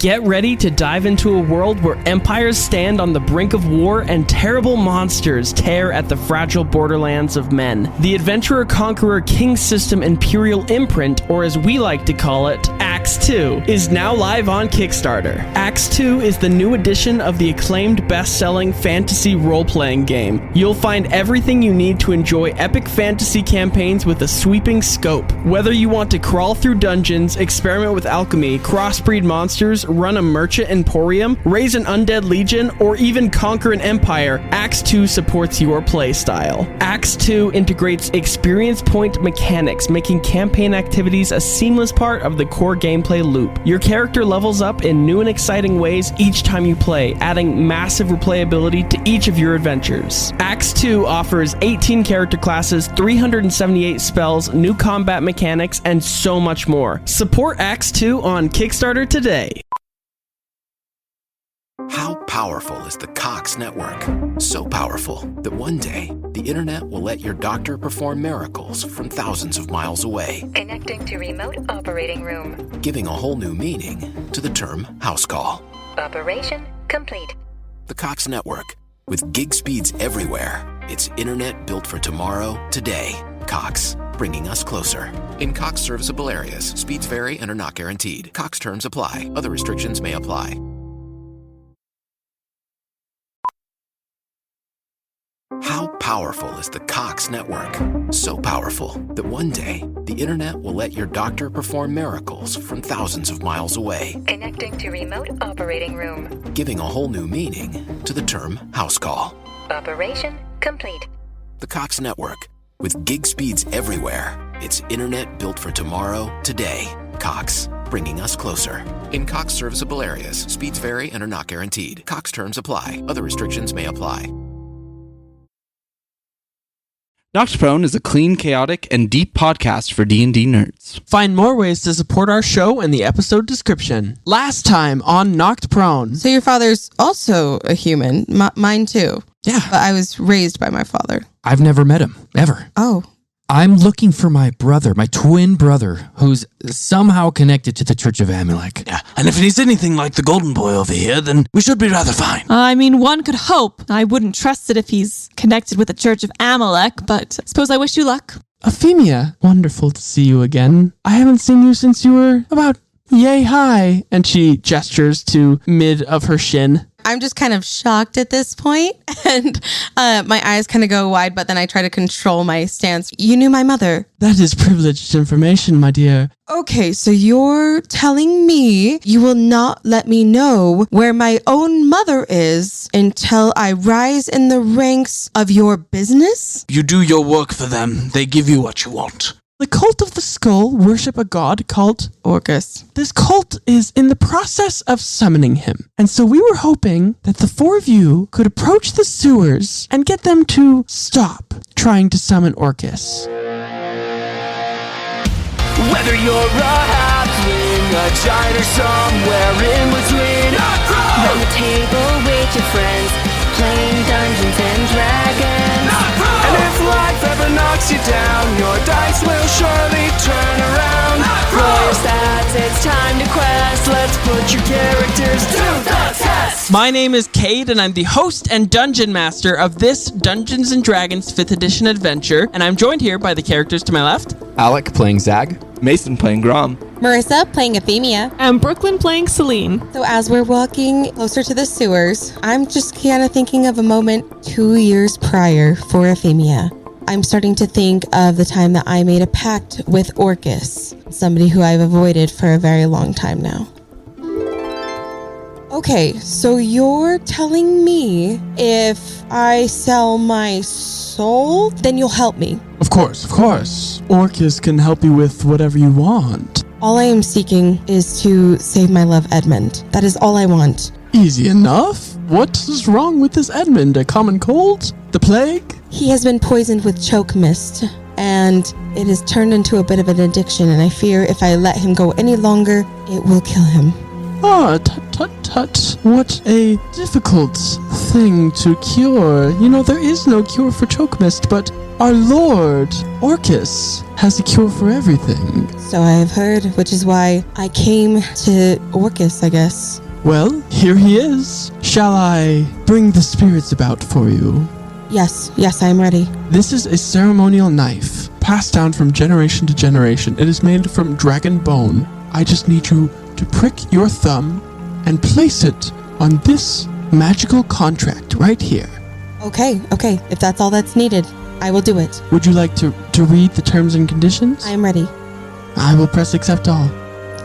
Get ready to dive into a world where empires stand on the brink of war and terrible monsters tear at the fragile borderlands of men. The Adventurer-Conqueror King System Imperial Imprint, or as we like to call it, Acts 2, is now live on Kickstarter. Acts 2 is the new edition of the acclaimed best-selling fantasy role-playing game. You'll find everything you need to enjoy epic fantasy campaigns with a sweeping scope. Whether you want to crawl through dungeons, experiment with alchemy, crossbreed monsters, run a merchant emporium, raise an undead legion, or even conquer an empire, Acts 2 supports your playstyle. Acts 2 integrates experience point mechanics, making campaign activities a seamless part of the core gameplay loop. Your character levels up in new and exciting ways each time you play, adding massive replayability to each of your adventures. Acts 2 offers 18 character classes, 378 spells, new combat mechanics, and so much more. Support Acts 2 on Kickstarter today. How powerful is the Cox network? So powerful that one day, the internet will let your doctor perform miracles from thousands of miles away. Connecting to remote operating room. Giving a whole new meaning to the term house call. Operation complete. The Cox network. With gig speeds everywhere. It's internet built for tomorrow, today. Cox, bringing us closer. In Cox serviceable areas, speeds vary and are not guaranteed. Cox terms apply. Other restrictions may apply. How powerful is the Cox network? So powerful that one day, the internet will let your doctor perform miracles from thousands of miles away. Connecting to remote operating room. Giving a whole new meaning to the term house call. Operation complete. The Cox network. With gig speeds everywhere, it's internet built for tomorrow, today. Cox, bringing us closer. In Cox serviceable areas, speeds vary and are not guaranteed. Cox terms apply. Other restrictions may apply. Knocked Prone is a clean, chaotic, and deep podcast for D&D nerds. Find more ways to support our show in the episode description. Last time on Knocked Prone. So your father's also a human. Mine too. Yeah. But I was raised by my father. I've never met him, ever. Oh. I'm looking for my brother, my twin brother, who's somehow connected to the Church of Amulek. Yeah, and if he's anything like the golden boy over here, then we should be rather fine. I mean, one could hope. I wouldn't trust it if he's connected with the Church of Amalek, but suppose I wish you luck. Efimia, wonderful to see you again. I haven't seen you since you were about yay high. And she gestures to mid of her shin. I'm just kind of shocked at this point, and my eyes kind of go wide, but then I try to control my stance. You knew my mother. That is privileged information, my dear. Okay, so you're telling me you will not let me know where my own mother is until I rise in the ranks of your business? You do your work for them. They give you what you want. The Cult of the Skull worship a god called Orcus. This cult is in the process of summoning him. And so we were hoping that the four of you could approach the sewers and get them to stop trying to summon Orcus. Whether you're a halfling, a giant, or somewhere in between, Round the table with your friends, playing Dungeons and Dragons. And if life ever knocks you down, your dice will surely turn around. Roll your stats, it's time to quest. Let's put your characters to the test. My name is Cade, and I'm the host and dungeon master of this Dungeons and Dragons 5th edition adventure, and I'm joined here by the characters to my left. Alec playing Zag. Mason playing Grom. Marissa playing Efimia. And Brooklyn playing Selene. So as we're walking closer to the sewers, I'm just kind of thinking of a moment 2 years prior for Efimia. I'm starting to think of the time that I made a pact with Orcus, somebody who I've avoided for a very long time now. Okay, so you're telling me if I sell my soul, then you'll help me. Of course, of course. Orcus can help you with whatever you want. All I am seeking is to save my love Edmund. That is all I want. Easy enough. What is wrong with this Edmund? A common cold? The plague? He has been poisoned with choke mist, and it has turned into a bit of an addiction, and I fear if I let him go any longer, it will kill him. Ah, tut. What a difficult thing to cure. You know, there is no cure for choke mist, but our lord, Orcus, has a cure for everything. So I have heard, which is why I came to Orcus, I guess. Well, here he is. Shall I bring the spirits about for you? Yes, I am ready. This is a ceremonial knife, passed down from generation to generation. It is made from dragon bone. I just need you to prick your thumb and place it on this magical contract right here. Okay. If that's all that's needed, I will do it. Would you like to read the terms and conditions? I am ready. I will press accept all.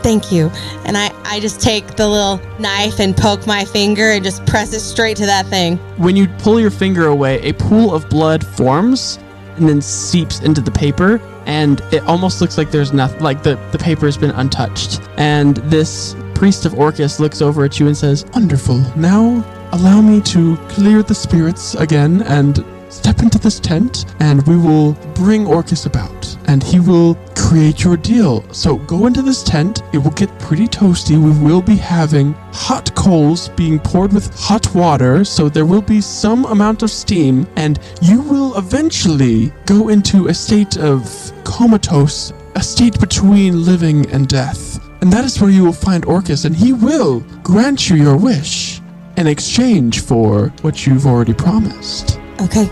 Thank you. And I just take the little knife and poke my finger and just press it straight to that thing. When you pull your finger away, a pool of blood forms and then seeps into the paper, and it almost looks like there's nothing, like the paper has been untouched. And this priest of Orcus looks over at you and says, "Wonderful. Now allow me to clear the spirits again and step into this tent, and we will bring Orcus about, and he will create your deal. So go into this tent. It will get pretty toasty. We will be having hot coals being poured with hot water, so there will be some amount of steam, and you will eventually go into a state of comatose, a state between living and death. And that is where you will find Orcus, and he will grant you your wish in exchange for what you've already promised." Okay,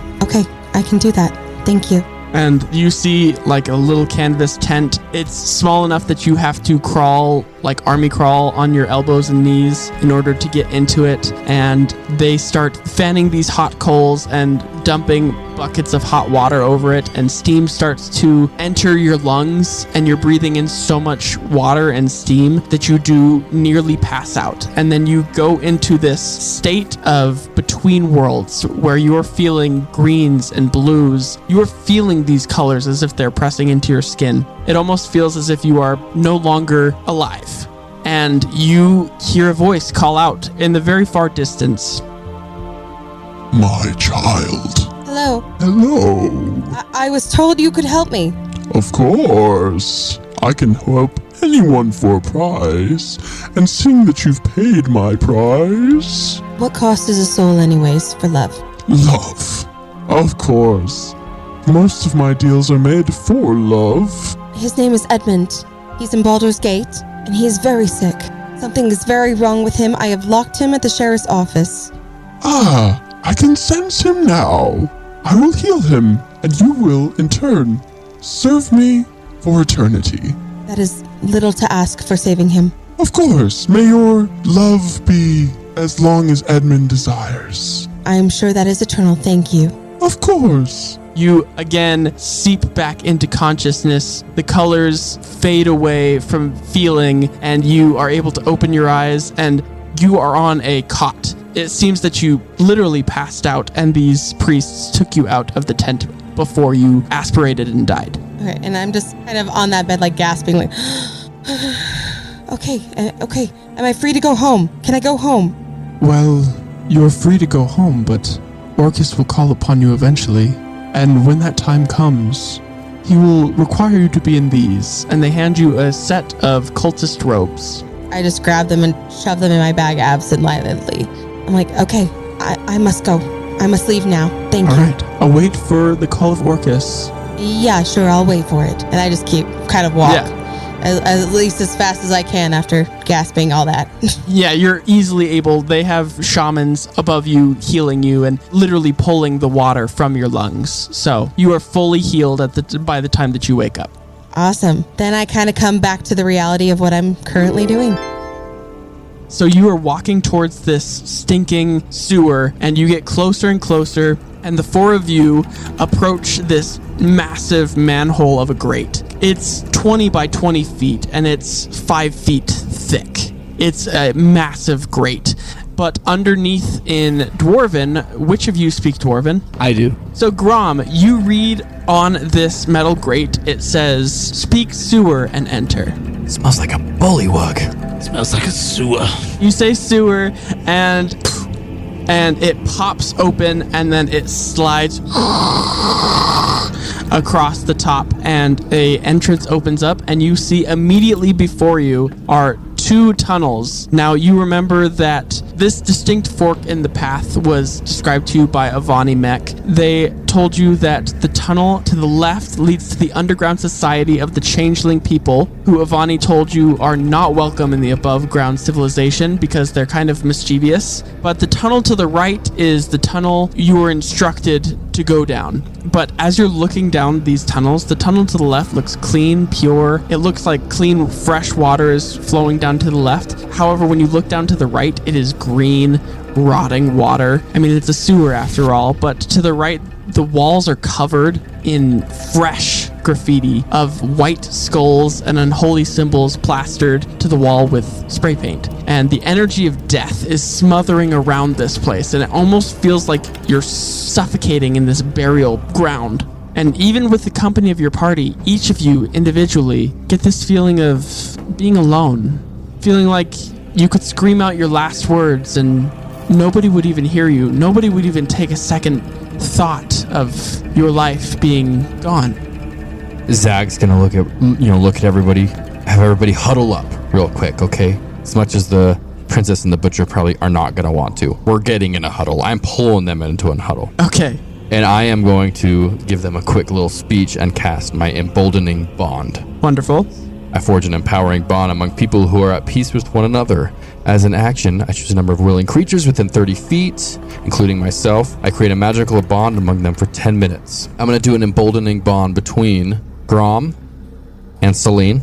I can do that. Thank you. and you see like a little canvas tent. It's small enough that you have to crawl, like army crawl, on your elbows and knees in order to get into it. And they start fanning these hot coals and dumping buckets of hot water over it, and steam starts to enter your lungs, and you're breathing in so much water and steam that you do nearly pass out. And then you go into this state of between worlds where you're feeling greens and blues. You're feeling these colors as if they're pressing into your skin. It almost feels as if you are no longer alive. And you hear a voice call out in the very far distance. My child. Hello. Hello. I was told you could help me. Of course. I can help anyone for a price. And seeing that you've paid my price... What cost is a soul anyways for love? Love. Of course. Most of my deals are made for love. His name is Edmund. He's in Baldur's Gate, and he is very sick. Something is very wrong with him. I have locked him at the sheriff's office. Ah, I can sense him now. I will heal him, and you will, in turn, serve me for eternity. That is little to ask for saving him. Of course. May your love be as long as Edmund desires. I am sure that is eternal. Thank you. Of course. You again seep back into consciousness. The colors fade away from feeling, and you are able to open your eyes, and you are on a cot. It seems that you literally passed out, and these priests took you out of the tent before you aspirated and died. Okay, and I'm just kind of on that bed, like gasping, like, okay. Am I free to go home? Can I go home? Well, you're free to go home, but Orcus will call upon you eventually. And when that time comes, he will require you to be in these. And they hand you a set of cultist robes. I just grab them and shove them in my bag absentmindedly. I'm like, okay, I must go. I must leave now. Thank you. All right, I'll wait for the call of Orcus. Yeah, sure, I'll wait for it. And I just keep kind of walk. Yeah. At least as fast as I can after gasping all that. Yeah, you're easily able. They have shamans above you healing you and literally pulling the water from your lungs. So you are fully healed by the time that you wake up. Awesome. Then I kind of come back to the reality of what I'm currently doing. So you are walking towards this stinking sewer, and you get closer and closer, and the four of you approach this massive manhole of a grate. It's 20 by 20 feet, and it's 5 feet thick. It's a massive grate. But underneath in Dwarven, which of you speak Dwarven? I do. So Grom, you read on this metal grate, it says, "Speak sewer and enter." Smells like a bullywug. Smells like a sewer. You say sewer, and it pops open, and then it slides across the top, and a entrance opens up, and you see immediately before you are 2 tunnels. Now you remember that This distinct fork in the path was described to you by Avani Mech. They told you that the tunnel to the left leads to the underground society of the changeling people, who Avani told you are not welcome in the above ground civilization because they're kind of mischievous. But the tunnel to the right is the tunnel you were instructed to go down. But as you're looking down these tunnels, the tunnel to the left looks clean, pure. It looks like clean, fresh water is flowing down to the left. However, when you look down to the right, it is green, rotting water. I mean, it's a sewer after all, but to the right, the walls are covered in fresh graffiti of white skulls and unholy symbols plastered to the wall with spray paint. And the energy of death is smothering around this place, and it almost feels like you're suffocating in this burial ground. And even with the company of your party, each of you individually get this feeling of being alone, feeling like you could scream out your last words and nobody would even hear you. Nobody would even take a second thought of your life being gone. Zag's gonna look at everybody, have everybody huddle up real quick, okay? As much as the princess and the butcher probably are not gonna want to. We're getting in a huddle. I'm pulling them into a huddle. Okay. And I am going to give them a quick little speech and cast my emboldening bond. Wonderful. I forge an empowering bond among people who are at peace with one another. As an action, I choose a number of willing creatures within 30 feet, including myself. I create a magical bond among them for 10 minutes. I'm going to do an emboldening bond between Grom and Selene.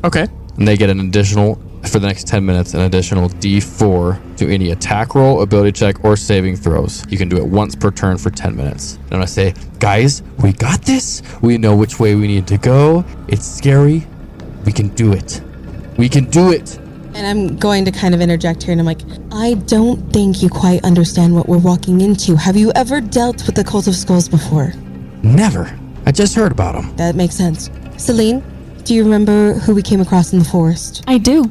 Okay. And they get an additional, for the next 10 minutes, an additional D4 to any attack roll, ability check, or saving throws. You can do it once per turn for 10 minutes. And I'm going to say, guys, we got this. We know which way we need to go. It's scary. We can do it. We can do it. And I'm going to kind of interject here, and I'm like, I don't think you quite understand what we're walking into. Have you ever dealt with the Cult of Skulls before? Never. I just heard about them. That makes sense. Selene, do you remember who we came across in the forest? I do.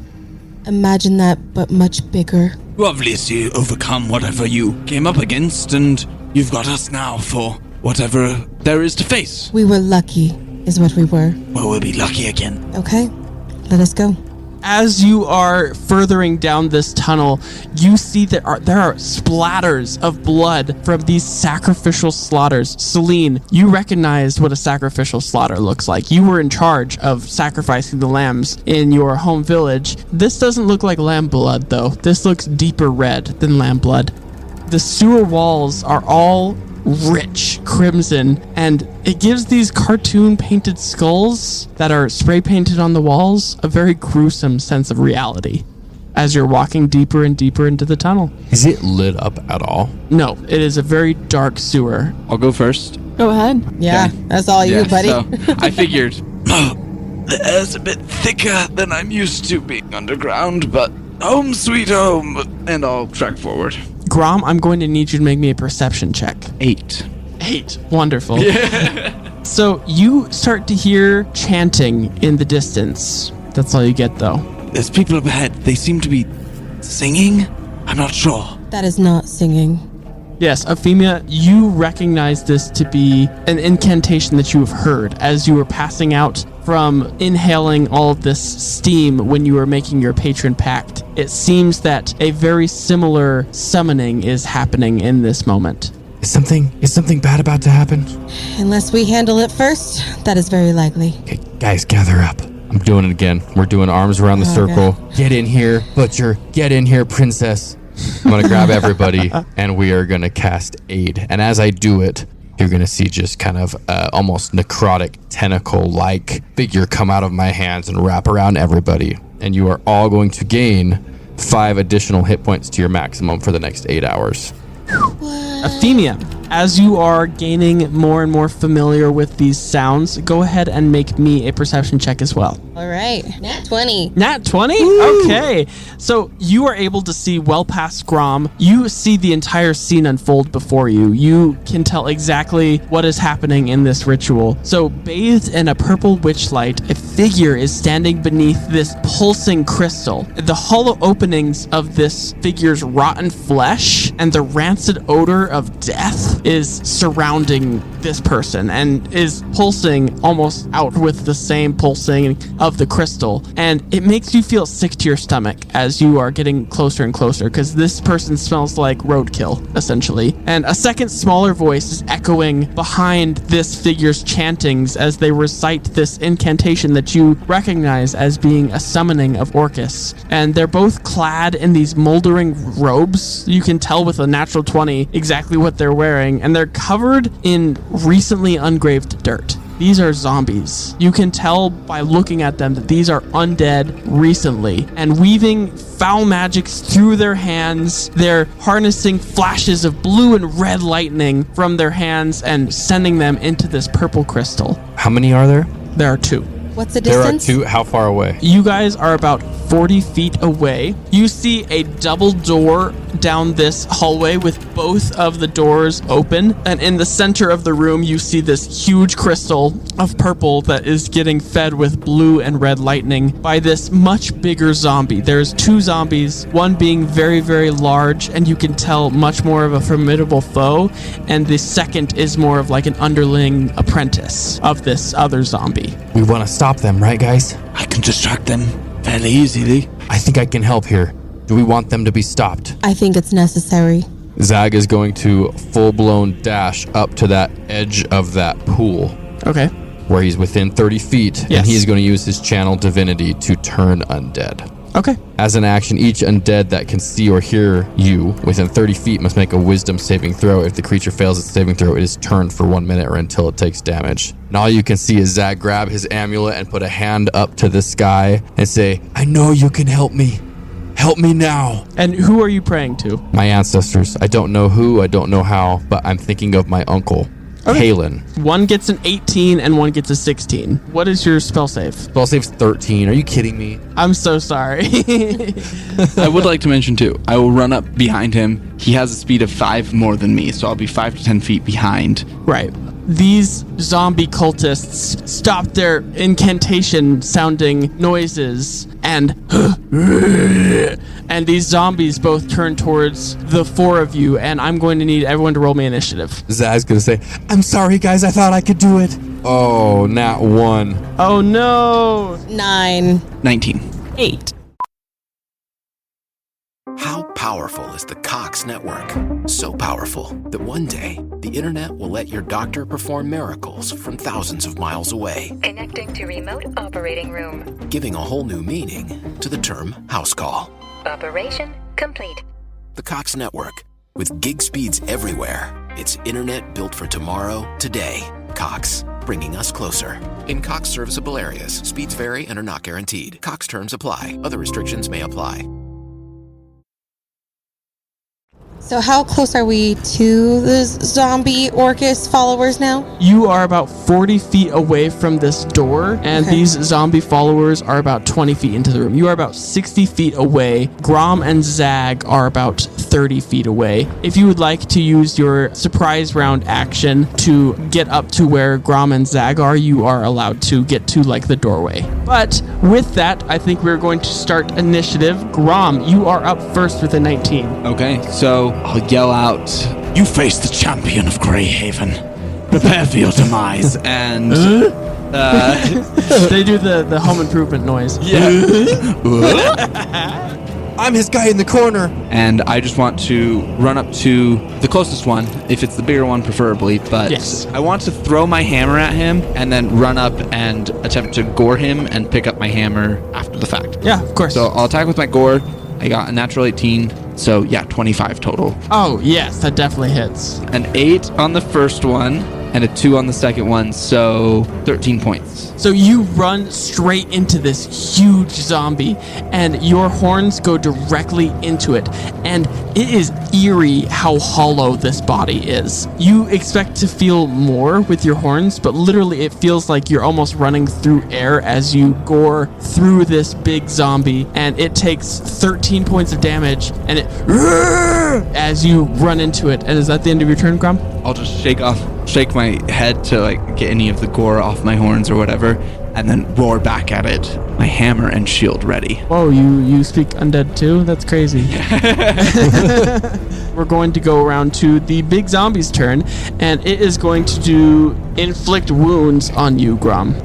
Imagine that, but much bigger. You obviously overcome whatever you came up against, and you've got us now for whatever there is to face. We were lucky, is what we were. Well, we'll be lucky again. Okay, let us go. As you are furthering down this tunnel, you see there are splatters of blood from these sacrificial slaughters. Selene, you recognized what a sacrificial slaughter looks like. You were in charge of sacrificing the lambs in your home village. This doesn't look like lamb blood, though. This looks deeper red than lamb blood. The sewer walls are all rich crimson, and it gives these cartoon painted skulls that are spray painted on the walls a very gruesome sense of reality as you're walking deeper and deeper into the tunnel. Is it lit up at all? No, it is a very dark sewer. I'll go first. Go ahead. Yeah, Okay. that's all you, buddy. So I figured. The air's a bit thicker than I'm used to being underground, but home sweet home, and I'll track forward. Grom, I'm going to need you to make me a perception check. 8. 8. Wonderful. So you start to hear chanting in the distance. That's all you get, though. There's people up ahead. They seem to be singing? I'm not sure. That is not singing. Yes, Efimia, you recognize this to be an incantation that you have heard as you were passing out from inhaling all of this steam when you were making your patron pact. It seems that a very similar summoning is happening in this moment. Is something bad about to happen? Unless we handle it first, that is very likely. Okay, guys, gather up. I'm doing it again. We're doing arms around the circle. God. Get in here, butcher. Get in here, princess. I'm going to grab everybody, and we are going to cast Aid. And as I do it, you're going to see just kind of almost necrotic tentacle-like figure come out of my hands and wrap around everybody. And you are all going to gain 5 additional hit points to your maximum for the next 8 hours. Efimia, as you are gaining more and more familiar with these sounds, go ahead and make me a perception check as well. All right, nat 20. Nat 20? Woo! Okay. So you are able to see well past Grom. You see the entire scene unfold before you. You can tell exactly what is happening in this ritual. So bathed in a purple witch light, a figure is standing beneath this pulsing crystal. The hollow openings of this figure's rotten flesh and the rancid odor of death is surrounding this person and is pulsing almost out with the same pulsing of the crystal, and it makes you feel sick to your stomach as you are getting closer and closer, because this person smells like roadkill, essentially. And a second smaller voice is echoing behind this figure's chantings as they recite this incantation that you recognize as being a summoning of Orcus. And they're both clad in these moldering robes. You can tell with a natural 20 exactly what they're wearing, and they're covered in recently ungraved dirt. These are zombies. You can tell by looking at them that these are undead recently, and weaving foul magics through their hands. They're harnessing flashes of blue and red lightning from their hands and sending them into this purple crystal. How many are there? There are 2. What's the distance? There are 2. How far away? You guys are about 40 feet away. You see a double door down this hallway with both of the doors open. And in the center of the room, you see this huge crystal of purple that is getting fed with blue and red lightning by this much bigger zombie. There's 2 zombies, one being very, very large, and you can tell much more of a formidable foe. And the second is more of like an underling apprentice of this other zombie. We want to stop them, right, guys? I can distract them fairly easily. I think I can help here. Do we want them to be stopped? I think it's necessary. Zag is going to full-blown dash up to that edge of that pool. Okay. Where he's within 30 feet, yes. And he's going to use his channel divinity to turn undead. Okay. As an action, each undead that can see or hear you within 30 feet must make a wisdom saving throw. If the creature fails its saving throw, it is turned for 1 minute or until it takes damage. And all you can see is Zag grab his amulet and put a hand up to the sky and say, I know you can help me. Help me now. And who are you praying to? My ancestors. I don't know who, I don't know how, but I'm thinking of my uncle. Okay. Halen. One gets an 18 and one gets a 16. What is your spell save? Spell save's 13. Are you kidding me? I'm so sorry. I would like to mention too, I will run up behind him. He has a speed of 5 more than me, so I'll be 5 to 10 feet behind. Right. These zombie cultists stop their incantation sounding noises and these zombies both turn towards the 4 of you, and I'm going to need everyone to roll me initiative. Zag's going to say, I'm sorry guys, I thought I could do it. Oh, nat 1. Oh no. 9. 19. 8. How powerful is the Cox network? So powerful that one day the internet will let your doctor perform miracles from thousands of miles away. Connecting to remote operating room. Giving a whole new meaning to the term house call. Operation complete. The Cox network. With gig speeds everywhere. It's internet built for tomorrow, today. Cox, bringing us closer. In Cox serviceable areas, speeds vary and are not guaranteed. Cox terms apply. Other restrictions may apply. So how close are we to the zombie Orcus followers now? You are about 40 feet away from this door, and these zombie followers are about 20 feet into the room. You are about 60 feet away. Grom and Zag are about 30 feet away. If you would like to use your surprise round action to get up to where Grom and Zag are, you are allowed to get to like the doorway. But with that, I think we're going to start initiative. Grom, you are up first with a 19. Okay, so I'll yell out, You face the champion of Greyhaven. Prepare for your demise. And they do the home improvement noise. I'm his guy in the corner. And I just want to run up to the closest one, if it's the bigger one preferably, but yes. I want to throw my hammer at him and then run up and attempt to gore him and pick up my hammer after the fact. Yeah, of course. So I'll attack with my gore. I got a natural 18, so yeah, 25 total. Oh, yes, that definitely hits. An 8 on the first one and a 2 on the second one, so 13 points. So you run straight into this huge zombie, and your horns go directly into it, and it is eerie how hollow this body is. You expect to feel more with your horns, but literally it feels like you're almost running through air as you gore through this big zombie, and it takes 13 points of damage, and it as you run into it. And is that the end of your turn, Grom? I'll just shake my head to like get any of the gore off my horns or whatever, and then roar back at it, my hammer and shield ready. Whoa, you speak undead too? That's crazy. We're going to go around to the big zombie's turn, and it is going to do inflict wounds on you, Grom.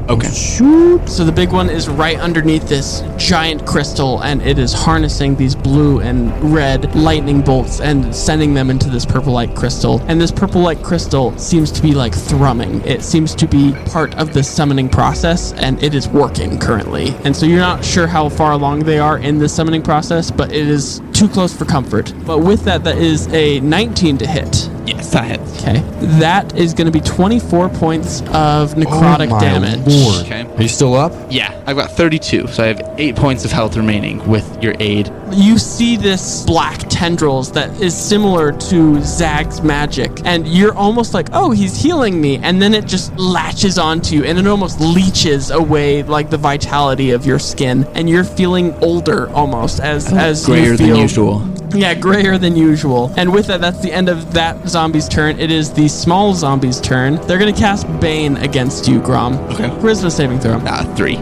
Okay. Shoot. So the big one is right underneath this giant crystal, and it is harnessing these blue and red lightning bolts and sending them into this purple light crystal. And this purple light crystal seems to be like thrumming. It seems to be part of the summoning process, and it is working currently. And so you're not sure how far along they are in the summoning process, but it is too close for comfort. But with that is a 19 to hit. Yes, that hits. Okay. That is going to be 24 points of necrotic damage. Lord. Okay. Are you still up? Yeah, I've got 32, so I have 8 points of health remaining with your aid. You see this black tendrils that is similar to Zag's magic, and you're almost like, oh, he's healing me, and then it just latches onto you, and it almost leeches away like the vitality of your skin, and you're feeling older almost as Grayer you feel, than usual. Yeah, grayer than usual. And with that, that's the end of that zombie's turn. It is the small zombie's turn. They're going to cast Bane against you, Grom. Okay. Charisma saving throw. 3.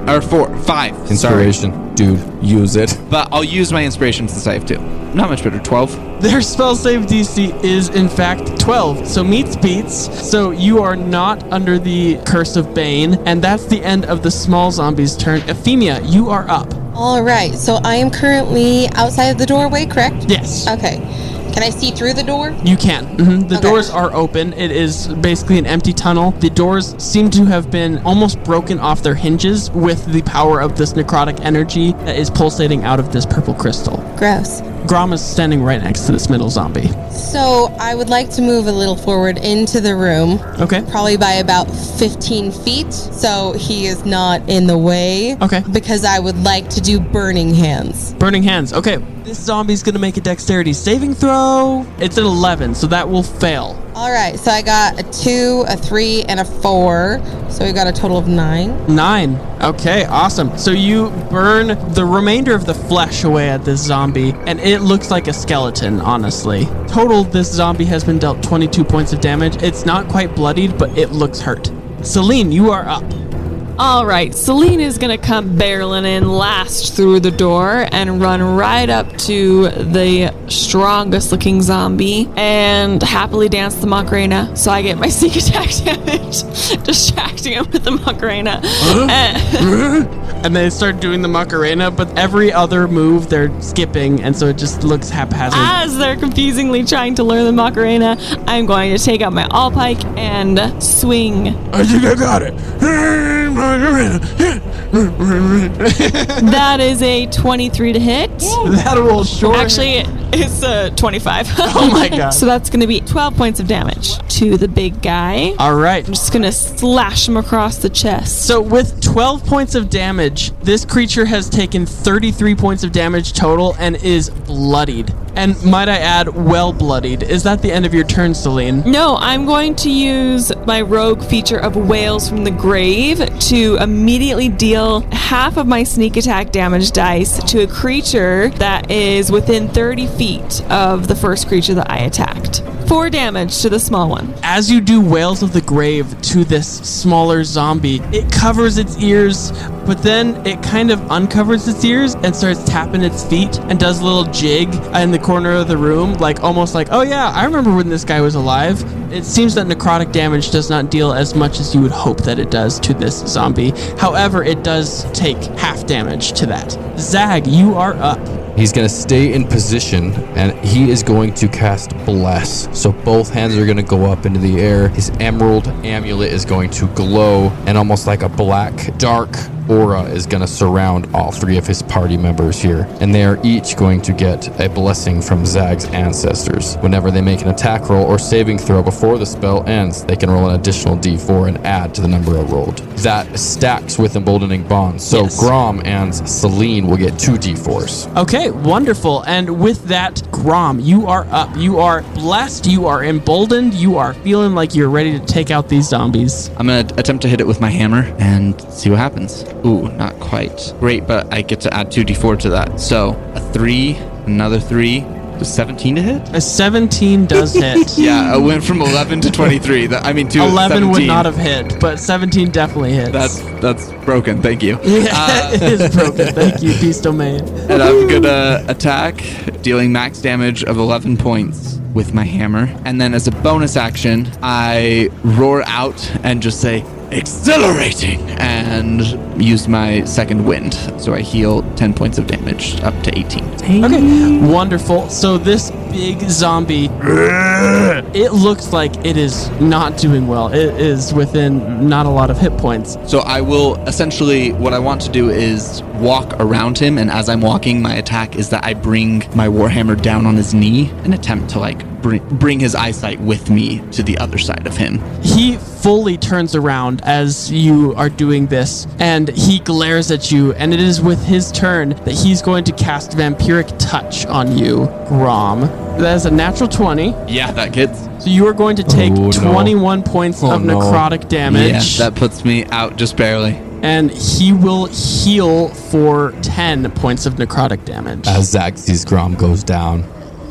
Or 4. 5. Inspiration. Sorry. Dude, use it. But I'll use my inspiration since I have 2. Not much better. 12. Their spell save DC is in fact 12, so meets beats. So you are not under the curse of Bane, and that's the end of the small zombie's turn. Efimia, you are up. All right, so I am currently outside of the doorway, correct? Yes. Okay. Can I see through the door? You can. The doors are open. It is basically an empty tunnel. The doors seem to have been almost broken off their hinges with the power of this necrotic energy that is pulsating out of this purple crystal. Gross. Grom is standing right next to this middle zombie. So I would like to move a little forward into the room. Okay. Probably by about 15 feet, so he is not in the way. Okay. Because I would like to do burning hands. Burning hands. Okay. This zombie's going to make a dexterity saving throw. It's an 11, so that will fail. All right, so I got a 2, a 3, and a 4. So we got a total of 9. 9. Okay, awesome. So you burn the remainder of the flesh away at this zombie, and it looks like a skeleton, honestly. Total, this zombie has been dealt 22 points of damage. It's not quite bloodied, but it looks hurt. Selene, you are up. All right, Selene is going to come barreling in last through the door and run right up to the strongest looking zombie and happily dance the Macarena. So I get my sneak attack damage, distracting him with the Macarena. And they start doing the Macarena, but every other move they're skipping, and so it just looks haphazard. As they're confusingly trying to learn the Macarena, I'm going to take out my all pike and swing. I think I got it. That is a 23 to hit. That will sure. Actually, it's 25. Oh my god. So that's going to be 12 points of damage to the big guy. All right. I'm just going to slash him across the chest. So with 12 points of damage, this creature has taken 33 points of damage total and is bloodied. And might I add, well bloodied. Is that the end of your turn, Selene? No, I'm going to use my rogue feature of Wails from the Grave to immediately deal half of my sneak attack damage dice to a creature that is within 30 feet of the first creature that I attacked. 4 damage to the small one. As you do Wails of the Grave to this smaller zombie, it covers its ears, but then it kind of uncovers its ears and starts tapping its feet and does a little jig in the corner of the room, like almost like, oh yeah, I remember when this guy was alive. It seems that necrotic damage does not deal as much as you would hope that it does to this zombie. However, it does take half damage to that. Zag, you are up. He's going to stay in position, and he is going to cast Bless. So both hands are going to go up into the air. His emerald amulet is going to glow, and almost like a black, dark aura is going to surround all 3 of his party members here. And they are each going to get a blessing from Zag's ancestors. Whenever they make an attack roll or saving throw before the spell ends, they can roll an additional d4 and add to the number rolled. That stacks with emboldening bonds. So yes. Grom and Selene will get 2 d4s. Okay, wonderful. And with that, Grom, you are up. You are blessed. You are emboldened. You are feeling like you're ready to take out these zombies. I'm going to attempt to hit it with my hammer and see what happens. Ooh, not quite great, but I get to add 2d4 to that. So a 3, another 3. Was 17 to hit? A 17 does hit. Yeah, I went from 11 to 23. To 11 17. Would not have hit, but 17 definitely hits. That's broken. Thank you. Yeah, it is broken. Thank you, Peace Domain. And I'm gonna attack, dealing max damage of 11 points with my hammer. And then as a bonus action, I roar out and just say, exhilarating, and use my second wind. So I heal 10 points of damage up to 18. Okay, wonderful. So this big zombie, it looks like it is not doing well. It is within not a lot of hit points. So I will essentially, what I want to do is walk around him, and as I'm walking, my attack is that I bring my warhammer down on his knee and attempt to like bring his eyesight with me to the other side of him. He fully turns around as you are doing this, and he glares at you, and it is with his turn that he's going to cast Vampiric Touch on you, Grom. That is a natural 20. Yeah, that hits. So you are going to take 21 points of necrotic damage. Yeah, that puts me out just barely. And he will heal for 10 points of necrotic damage. As Zach sees Grom goes down.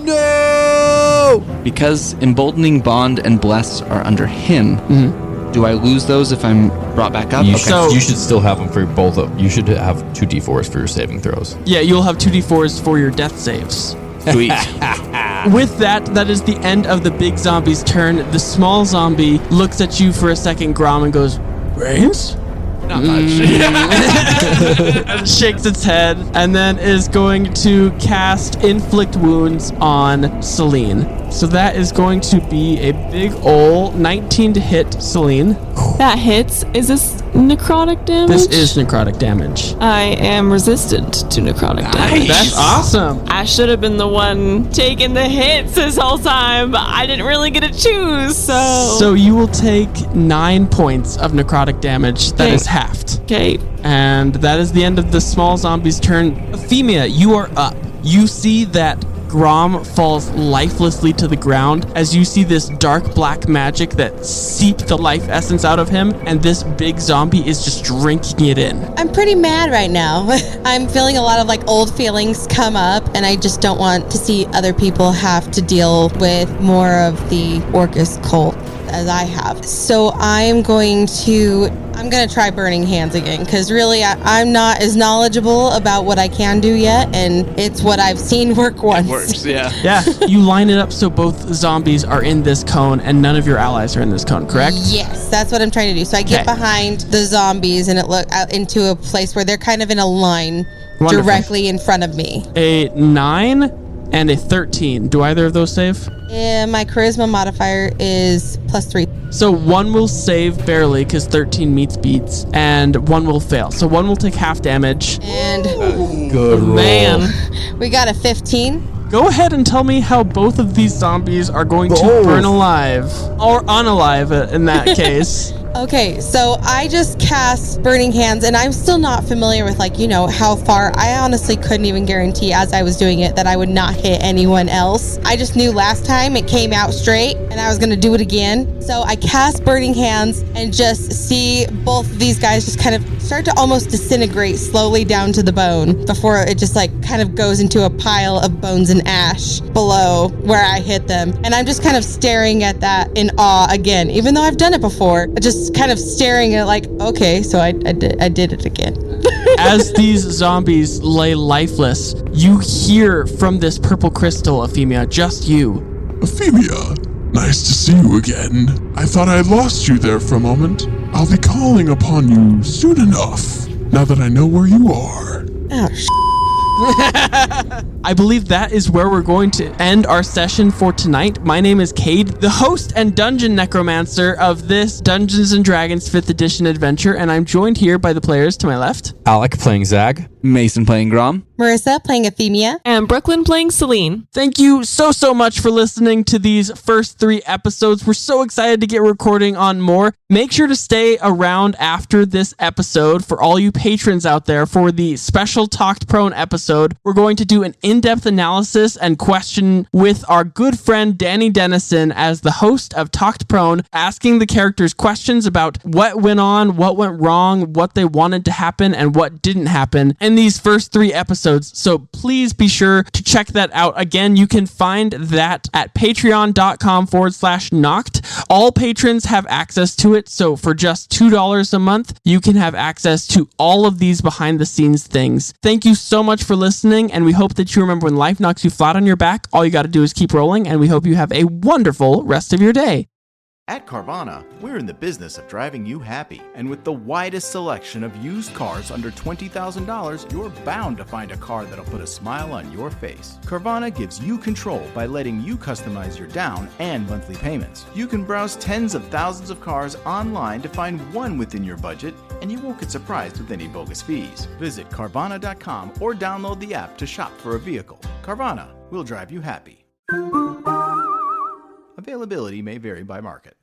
No! Because Emboldening Bond and Bless are under him. Mm-hmm. Do I lose those if I'm brought back up? You should still have them for both of. You should have 2d4s for your saving throws. Yeah, you'll have 2d4s for your death saves. Sweet. With that is the end of the big zombie's turn. The small zombie looks at you for a second, Grom, and goes, "Brains?" Not much. Shakes its head, and then is going to cast Inflict Wounds on Selene. So that is going to be a big ol' 19 to hit Selene. That hits. Is this necrotic damage? This is necrotic damage. I am resistant to necrotic damage. That's awesome. I should have been the one taking the hits this whole time, but I didn't really get to choose, so... So you will take 9 points of necrotic damage. That is halved. Okay. And that is the end of the small zombie's turn. Efimia, you are up. You see that Grom falls lifelessly to the ground as you see this dark black magic that seeped the life essence out of him, and this big zombie is just drinking it in. I'm pretty mad right now. I'm feeling a lot of like old feelings come up, and I just don't want to see other people have to deal with more of the Orcus cult as I have. So I'm going to try Burning Hands again, because really I'm not as knowledgeable about what I can do yet, and it's what I've seen work once. It works, yeah. Yeah, you line it up so both zombies are in this cone and none of your allies are in this cone, correct? Yes, that's what I'm trying to do. So I get behind the zombies and it look out into a place where they're kind of in a line directly in front of me. A 9 and a 13. Do either of those save? My charisma modifier is +3. So one will save barely because 13 meets beats, and one will fail. So one will take half damage. And good roll. Man, we got a 15. Go ahead and tell me how both of these zombies are going to burn alive, or unalive in that case. Okay, so I just cast Burning Hands, and I'm still not familiar with, like, you know, how far. I honestly couldn't even guarantee as I was doing it that I would not hit anyone else. I just knew last time it came out straight, and I was going to do it again. So I cast Burning Hands and just see both of these guys just kind of start to almost disintegrate slowly down to the bone before it just, like, kind of goes into a pile of bones and ash below where I hit them. And I'm just kind of staring at that in awe again, even though I've done it before. Just kind of staring at like, okay, so I did it again. As these zombies lay lifeless, you hear from this purple crystal, Efimia, just you. Efimia, nice to see you again. I thought I had lost you there for a moment. I'll be calling upon you soon enough, now that I know where you are. Oh, I believe that is where we're going to end our session for tonight. My name is Cade, the host and dungeon necromancer of this Dungeons & Dragons 5th edition adventure, and I'm joined here by the players to my left. Alec playing Zag. Mason playing Grom. Marissa playing Efimia. And Brooklyn playing Selene. Thank you so much for listening to these first 3 episodes. We're so excited to get recording on more. Make sure to stay around after this episode for all you patrons out there for the special Talked Prone episode. We're going to do an in-depth analysis and question with our good friend Danny Dennison as the host of Talked Prone, asking the characters questions about what went on, what went wrong, what they wanted to happen, and what didn't happen in these first 3 episodes. So please be sure to check that out. Again, you can find that at patreon.com/knocked. All patrons have access to it. So for just $2 a month, you can have access to all of these behind the scenes things. Thank you so much for listening. And we hope that you remember when life knocks you flat on your back, all you got to do is keep rolling. And we hope you have a wonderful rest of your day. At Carvana, we're in the business of driving you happy. And with the widest selection of used cars under $20,000, you're bound to find a car that'll put a smile on your face. Carvana gives you control by letting you customize your down and monthly payments. You can browse tens of thousands of cars online to find one within your budget, and you won't get surprised with any bogus fees. Visit Carvana.com or download the app to shop for a vehicle. Carvana, will drive you happy. Availability may vary by market.